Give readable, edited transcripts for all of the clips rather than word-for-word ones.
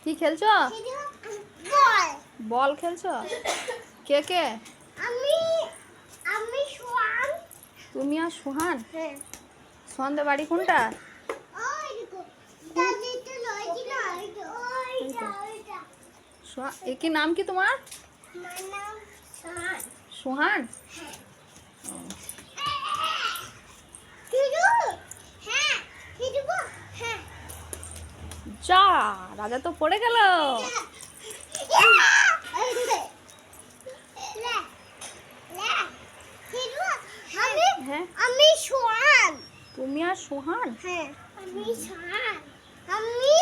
কি খেলছো? বল। বল খেলছো? কে কে? আমি আমি সোহান। তুমি আর সোহান? হ্যাঁ। সোহানদের বাড়ি কোনটা? ওই দেখো। দাদি তো লইছি না। ওইটা। কি নাম কি তোমার? আমার নাম সোহান। সোহান? হ্যাঁ। দিদু। হ্যাঁ। দিদু। হ্যাঁ। যা, রাজা তো পড়ে গেল। হ্যাঁ, আমি সোহান। তুমি আর সোহান? হ্যাঁ, আমি সোহান। আমি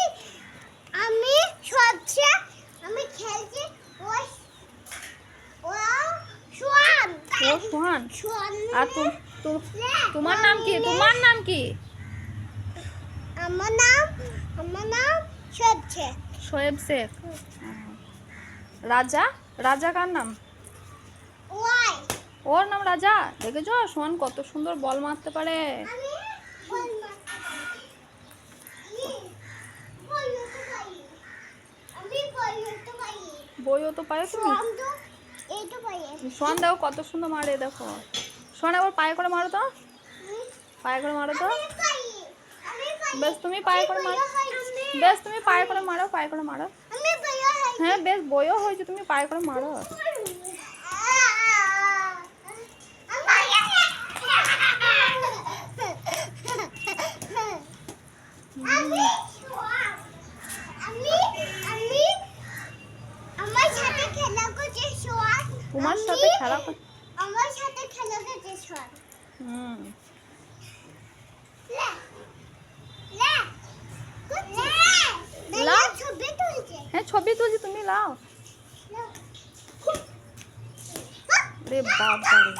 আমি সবচে আমি খেলছি ওই সোহান। ও সোহান। সোহান। আর তোমার নাম কি? তোমার নাম কি? আমার নাম সবচে শোয়েব শেখ। রাজা? রাজা কার নাম? ওই ওর নাম রাজা। দেখেছো সোহান কত সুন্দর বল মারতে পারে। আমি বল মারতে পারি। আমি বল মারতে পারি। বইও তো পারো তুমি? সোহান তো এই তো পারি। সোহান দেখো কত সুন্দর মারে, দেখো। সোহান একবার পায়ে করে মারো তো, পায়ে করে মারো তো। আমি পারি। আমি পারি। বেশ তুমি পায়ে করে মারো। বেশ তুমি পায়ে করে মারো, পায়ে করে মারো। আমি বইয়া হই। হ্যাঁ বেশ, বইও হয়েছে, তুমি পায়ে করে মারো। আমার সাথে খেলা করছে সোহান। তোমার সাথে খেলা আমার সাথে খেলা করছে সোহান। হুম। লাও। ছবি তুলছে। হ্যাঁ ছবি তুলছি, তুমি লাও। রে বাবা রে।